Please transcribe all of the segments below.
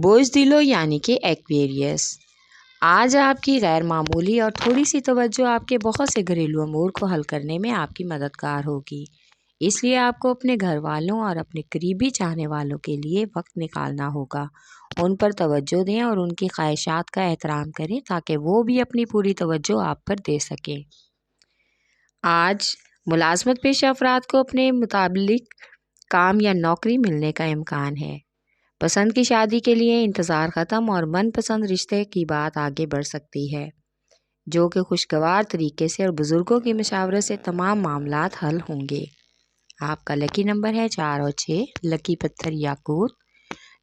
بوجدلو یعنی کہ ایکویریس، آج آپ کی غیر معمولی اور تھوڑی سی توجہ آپ کے بہت سے گھریلو امور کو حل کرنے میں آپ کی مددگار ہوگی۔ اس لیے آپ کو اپنے گھر والوں اور اپنے قریبی چاہنے والوں کے لیے وقت نکالنا ہوگا۔ ان پر توجہ دیں اور ان کی خواہشات کا احترام کریں تاکہ وہ بھی اپنی پوری توجہ آپ پر دے سکیں۔ آج ملازمت پیشہ افراد کو اپنے متعلق کام یا نوکری ملنے کا امکان ہے۔ پسند کی شادی کے لیے انتظار ختم اور من پسند رشتے کی بات آگے بڑھ سکتی ہے، جو کہ خوشگوار طریقے سے اور بزرگوں کی مشاورت سے تمام معاملات حل ہوں گے۔ آپ کا لکی نمبر ہے 4 اور 6، لکی پتھر یاقوت،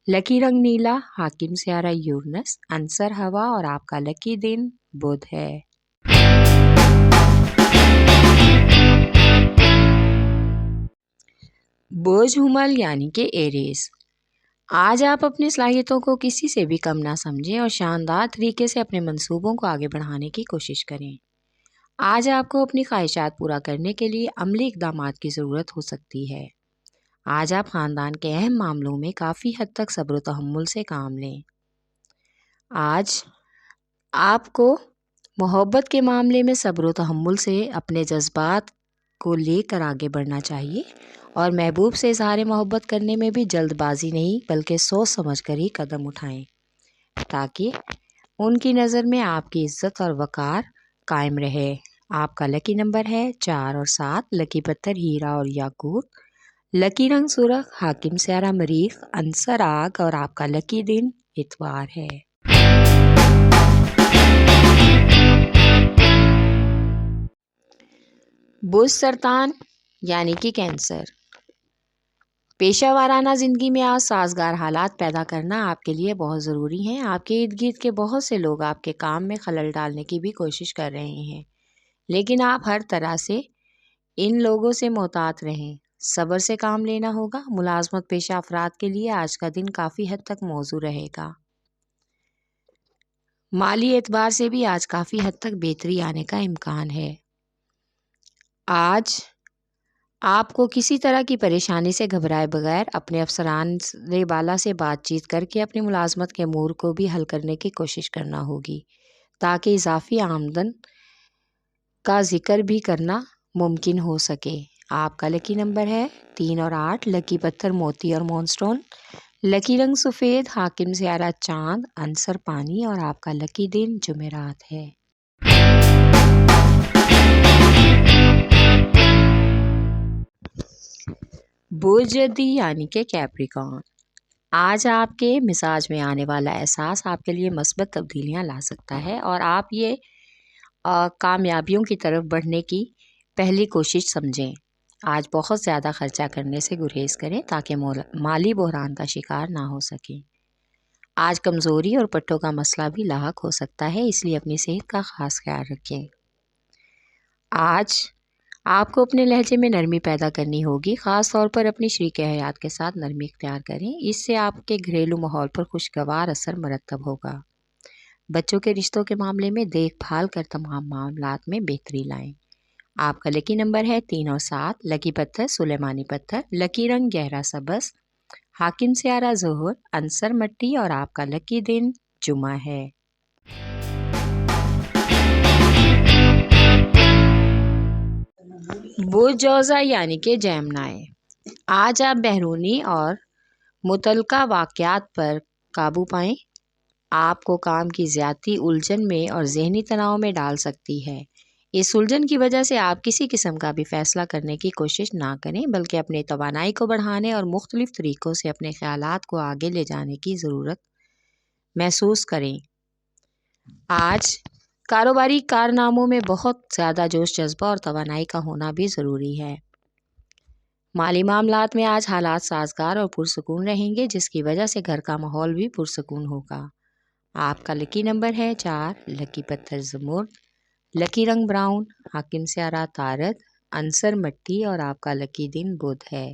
لکی رنگ نیلا، حاکم سیارہ یورنس، عنصر ہوا اور آپ کا لکی دن بدھ ہے۔ برج حمل یعنی کہ ایریز، آج آپ اپنی صلاحیتوں کو کسی سے بھی کم نہ سمجھیں اور شاندار طریقے سے اپنے منصوبوں کو آگے بڑھانے کی کوشش کریں۔ آج آپ کو اپنی خواہشات پورا کرنے کے لیے عملی اقدامات کی ضرورت ہو سکتی ہے۔ آج آپ خاندان کے اہم معاملوں میں کافی حد تک صبر و تحمل سے کام لیں۔ آج آپ کو محبت کے معاملے میں صبر و تحمل سے اپنے جذبات کو لے کر آگے بڑھنا چاہیے اور محبوب سے اظہار محبت کرنے میں بھی جلد بازی نہیں بلکہ سوچ سمجھ کر ہی قدم اٹھائیں تاکہ ان کی نظر میں آپ کی عزت اور وقار قائم رہے۔ آپ کا لکی نمبر ہے 4 اور 7، لکی پتھر ہیرا اور یاقوت، لکی رنگ سرخ، حاکم سیارہ مریخ، عنصر آگ اور آپ کا لکی دن اتوار ہے۔ برج سرطان یعنی کہ کینسر، پیشہ وارانہ زندگی میں آج سازگار حالات پیدا کرنا آپ کے لیے بہت ضروری ہیں۔ آپ کے ارد گرد کے بہت سے لوگ آپ کے کام میں خلل ڈالنے کی بھی کوشش کر رہے ہیں، لیکن آپ ہر طرح سے ان لوگوں سے محتاط رہیں۔ صبر سے کام لینا ہوگا۔ ملازمت پیشہ افراد کے لیے آج کا دن کافی حد تک موزوں رہے گا۔ مالی اعتبار سے بھی آج کافی حد تک بہتری آنے کا امکان ہے۔ آج آپ کو کسی طرح کی پریشانی سے گھبرائے بغیر اپنے افسران بالا سے بات چیت کر کے اپنی ملازمت کے امور کو بھی حل کرنے کی کوشش کرنا ہوگی تاکہ اضافی آمدن کا ذکر بھی کرنا ممکن ہو سکے۔ آپ کا لکی نمبر ہے 3 اور 8، لکی پتھر موتی اور مون سٹون، لکی رنگ سفید، حاکم سیارہ چاند، عنصر پانی اور آپ کا لکی دن جمعرات ہے۔ برج جدی یعنی کہ کیپریکارن، آج آپ کے مزاج میں آنے والا احساس آپ کے لیے مثبت تبدیلیاں لا سکتا ہے اور آپ یہ کامیابیوں کی طرف بڑھنے کی پہلی کوشش سمجھیں۔ آج بہت زیادہ خرچہ کرنے سے گریز کریں تاکہ مالی بحران کا شکار نہ ہو سکیں۔ آج کمزوری اور پٹھوں کا مسئلہ بھی لاحق ہو سکتا ہے، اس لیے اپنی صحت کا خاص خیال رکھیں۔ آج آپ کو اپنے لہجے میں نرمی پیدا کرنی ہوگی، خاص طور پر اپنی شریک حیات کے ساتھ نرمی اختیار کریں، اس سے آپ کے گھریلو ماحول پر خوشگوار اثر مرتب ہوگا۔ بچوں کے رشتوں کے معاملے میں دیکھ بھال کر تمام معاملات میں بہتری لائیں۔ آپ کا لکی نمبر ہے 3 اور 7، لکی پتھر سلیمانی پتھر، لکی رنگ گہرا سبز، حاکم سیارہ ظہر، عنصر مٹی اور آپ کا لکی دن جمعہ ہے۔ برج جوزا یعنی کہ جیمنائی، آج آپ بیرونی اور متعلقہ واقعات پر قابو پائیں۔ آپ کو کام کی زیادتی الجھن میں اور ذہنی تناؤ میں ڈال سکتی ہے۔ اس الجھن کی وجہ سے آپ کسی قسم کا بھی فیصلہ کرنے کی کوشش نہ کریں بلکہ اپنی توانائی کو بڑھانے اور مختلف طریقوں سے اپنے خیالات کو آگے لے جانے کی ضرورت محسوس کریں۔ آج کاروباری کارناموں میں بہت زیادہ جوش جذبہ اور توانائی کا ہونا بھی ضروری ہے۔ مالی معاملات میں آج حالات سازگار اور پرسکون رہیں گے، جس کی وجہ سے گھر کا ماحول بھی پرسکون ہوگا۔ آپ کا لکی نمبر ہے 4، لکی پتھر زمرد، لکی رنگ براؤن، حاکم سیارہ طارد، عنصر مٹی اور آپ کا لکی دن بدھ ہے۔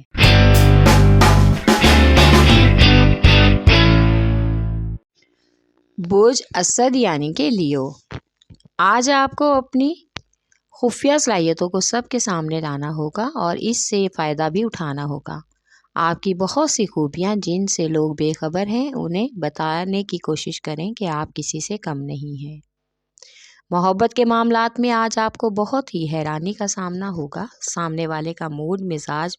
برج اسد یعنی کہ لیو، آج آپ کو اپنی خفیہ صلاحیتوں کو سب کے سامنے لانا ہوگا اور اس سے فائدہ بھی اٹھانا ہوگا۔ آپ کی بہت سی خوبیاں جن سے لوگ بے خبر ہیں انہیں بتانے کی کوشش کریں کہ آپ کسی سے کم نہیں ہیں۔ محبت کے معاملات میں آج آپ کو بہت ہی حیرانی کا سامنا ہوگا۔ سامنے والے کا موڈ مزاج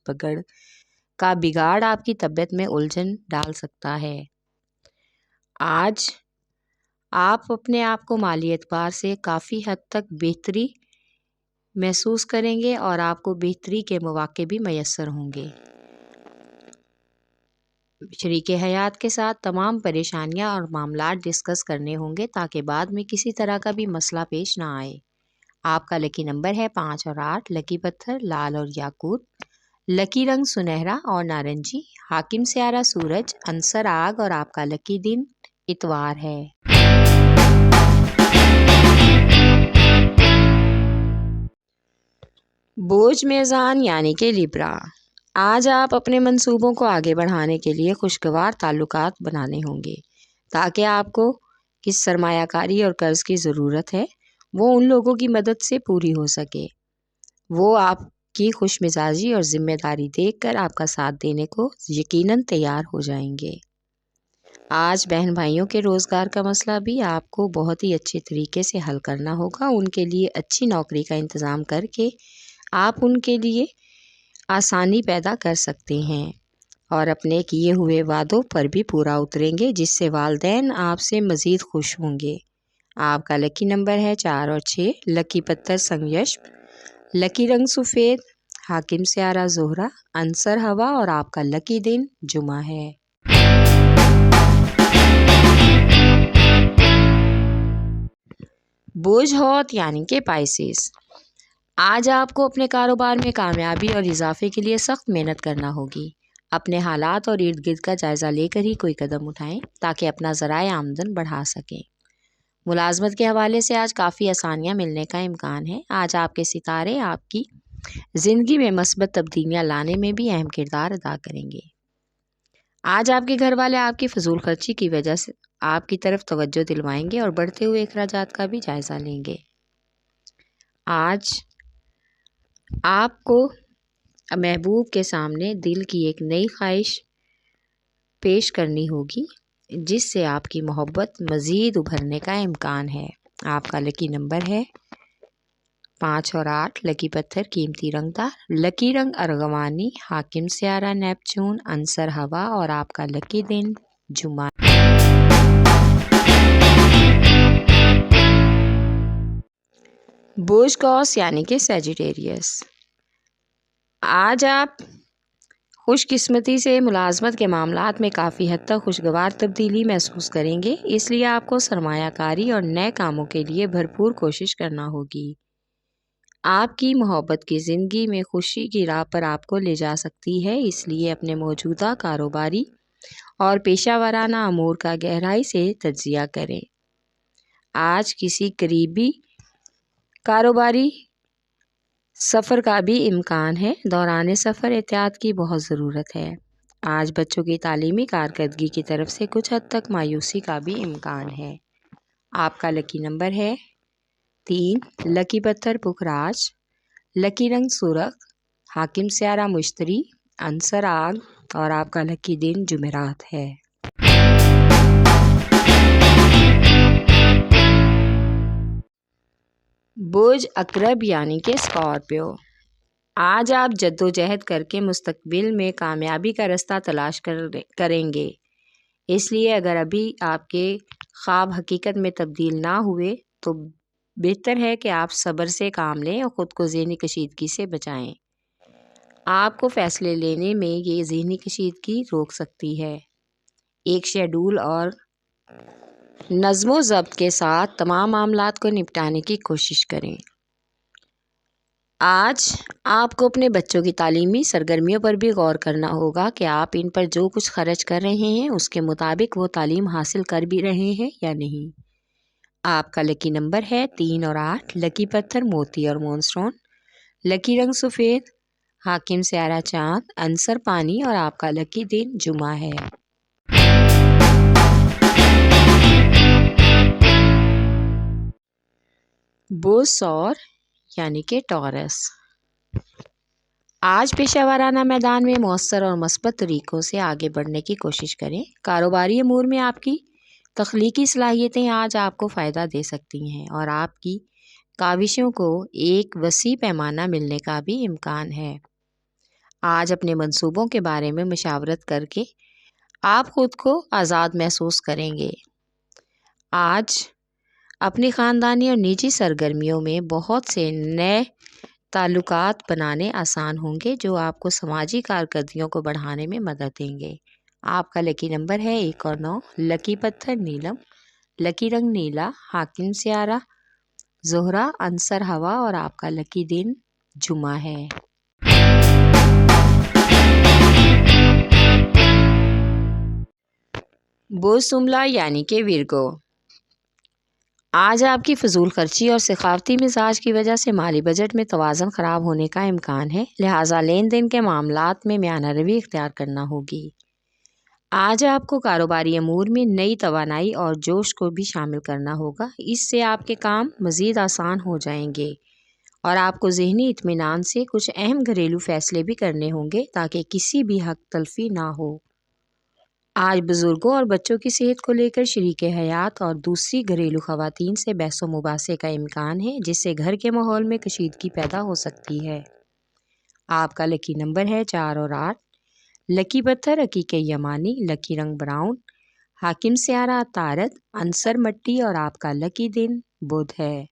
بگاڑ آپ کی طبیعت میں الجھن ڈال سکتا ہے۔ آج آپ اپنے آپ کو مالی اعتبار سے کافی حد تک بہتری محسوس کریں گے اور آپ کو بہتری کے مواقع بھی میسر ہوں گے۔ شریک حیات کے ساتھ تمام پریشانیاں اور معاملات ڈسکس کرنے ہوں گے تاکہ بعد میں کسی طرح کا بھی مسئلہ پیش نہ آئے۔ آپ کا لکی نمبر ہے 5 اور 8، لکی پتھر لال اور یاقوت، لکی رنگ سنہرا اور نارنجی، حاکم سیارہ سورج، عنصر آگ اور آپ کا لکی دن اتوار ہے۔ بوجھ میزان یعنی کہ لیبرا، آج آپ اپنے منصوبوں کو آگے بڑھانے کے لیے خوشگوار تعلقات بنانے ہوں گے تاکہ آپ کو کس سرمایہ کاری اور قرض کی ضرورت ہے وہ ان لوگوں کی مدد سے پوری ہو سکے۔ وہ آپ کی خوش مزاجی اور ذمہ داری دیکھ کر آپ کا ساتھ دینے کو یقیناً تیار ہو جائیں گے۔ آج بہن بھائیوں کے روزگار کا مسئلہ بھی آپ کو بہت ہی اچھے طریقے سے حل کرنا ہوگا۔ ان کے لیے اچھی نوکری کا انتظام کر کے آپ ان کے لیے آسانی پیدا کر سکتے ہیں اور اپنے کیے ہوئے وعدوں پر بھی پورا اتریں گے جس سے والدین آپ سے مزید خوش ہوں گے۔ آپ کا لکی نمبر ہے 4 اور 6، لکی پتھر سنگیشم، لکی رنگ سفید، حاکم سیارہ زہرہ، عنصر ہوا اور آپ کا لکی دن جمعہ ہے۔ بوجھ ہوت یعنی کہ پائسیس، آج آپ کو اپنے کاروبار میں کامیابی اور اضافے کے لیے سخت محنت کرنا ہوگی۔ اپنے حالات اور ارد گرد کا جائزہ لے کر ہی کوئی قدم اٹھائیں تاکہ اپنا ذرائع آمدن بڑھا سکیں۔ ملازمت کے حوالے سے آج کافی آسانیاں ملنے کا امکان ہے۔ آج آپ کے ستارے آپ کی زندگی میں مثبت تبدیلیاں لانے میں بھی اہم کردار ادا کریں گے۔ آج آپ کے گھر والے آپ کی فضول خرچی کی وجہ سے آپ کی طرف توجہ دلوائیں گے اور بڑھتے ہوئے اخراجات کا بھی جائزہ لیں گے۔ آج آپ کو محبوب کے سامنے دل کی ایک نئی خواہش پیش کرنی ہوگی جس سے آپ کی محبت مزید ابھرنے کا امکان ہے۔ آپ کا لکی نمبر ہے 5 اور 8، لکی پتھر قیمتی رنگ دار، لکی رنگ ارغوانی، حاکم سیارہ نیپچون، عنصر ہوا اور آپ کا لکی دن جمعہ۔ بوجھ قوس یعنی کہ سیجیٹیریس، آج آپ خوش قسمتی سے ملازمت کے معاملات میں کافی حد تک خوشگوار تبدیلی محسوس کریں گے، اس لیے آپ کو سرمایہ کاری اور نئے کاموں کے لیے بھرپور کوشش کرنا ہوگی۔ آپ کی محبت کی زندگی میں خوشی کی راہ پر آپ کو لے جا سکتی ہے، اس لیے اپنے موجودہ کاروباری اور پیشہ ورانہ امور کا گہرائی سے تجزیہ کریں۔ آج کسی قریبی کاروباری سفر کا بھی امکان ہے، دوران سفر احتیاط کی بہت ضرورت ہے۔ آج بچوں کی تعلیمی کارکردگی کی طرف سے کچھ حد تک مایوسی کا بھی امکان ہے۔ آپ کا لکی نمبر ہے 3، لکی پتھر پکھراج، لکی رنگ سرخ، حاکم سیارہ مشتری، عنصر آگ اور آپ کا لکی دن جمعرات ہے۔ بوجھ عقرب یعنی کہ اسکارپیو، آج آپ جدوجہد کر کے مستقبل میں کامیابی کا راستہ تلاش کریں گے، اس لیے اگر ابھی آپ کے خواب حقیقت میں تبدیل نہ ہوئے تو بہتر ہے کہ آپ صبر سے کام لیں اور خود کو ذہنی کشیدگی سے بچائیں۔ آپ کو فیصلے لینے میں یہ ذہنی کشیدگی روک سکتی ہے۔ ایک شیڈول اور نظم و ضبط کے ساتھ تمام معاملات کو نپٹانے کی کوشش کریں۔ آج آپ کو اپنے بچوں کی تعلیمی سرگرمیوں پر بھی غور کرنا ہوگا کہ آپ ان پر جو کچھ خرچ کر رہے ہیں اس کے مطابق وہ تعلیم حاصل کر بھی رہے ہیں یا نہیں۔ آپ کا لکی نمبر ہے 3 اور 8، لکی پتھر موتی اور مون سٹون، لکی رنگ سفید، حاکم سیارہ چاند، عنصر پانی اور آپ کا لکی دن جمعہ ہے۔ بوجھ سور یعنی کہ ٹورس، آج پیشہ ورانہ میدان میں مؤثر اور مثبت طریقوں سے آگے بڑھنے کی کوشش کریں۔ کاروباری امور میں آپ کی تخلیقی صلاحیتیں آج آپ کو فائدہ دے سکتی ہیں اور آپ کی کاوشوں کو ایک وسیع پیمانہ ملنے کا بھی امکان ہے۔ آج اپنے منصوبوں کے بارے میں مشاورت کر کے آپ خود کو آزاد محسوس کریں گے۔ آج اپنی خاندانی اور نجی سرگرمیوں میں بہت سے نئے تعلقات بنانے آسان ہوں گے جو آپ کو سماجی کارکردگیوں کو بڑھانے میں مدد دیں گے۔ آپ کا لکی نمبر ہے 1 اور 9، لکی پتھر نیلم، لکی رنگ نیلا، حاکم سیارہ زہرہ، عنصر ہوا اور آپ کا لکی دن جمعہ ہے۔ بوسملا یعنی کہ ویرگو، آج آپ کی فضول خرچی اور سخاوتی مزاج کی وجہ سے مالی بجٹ میں توازن خراب ہونے کا امکان ہے، لہٰذا لین دین کے معاملات میں میانہ روی اختیار کرنا ہوگی۔ آج آپ کو کاروباری امور میں نئی توانائی اور جوش کو بھی شامل کرنا ہوگا، اس سے آپ کے کام مزید آسان ہو جائیں گے اور آپ کو ذہنی اطمینان سے کچھ اہم گھریلو فیصلے بھی کرنے ہوں گے تاکہ کسی بھی حق تلفی نہ ہو۔ آج بزرگوں اور بچوں کی صحت کو لے کر شریک حیات اور دوسری گھریلو خواتین سے بحث و مباحثے کا امکان ہے، جس سے گھر کے ماحول میں کشیدگی پیدا ہو سکتی ہے۔ آپ کا لکی نمبر ہے 4 اور 8، لکی پتھر عقیق یمانی، لکی رنگ براؤن، حاکم سیارہ عطارد، عنصر مٹی اور آپ کا لکی دن بدھ ہے۔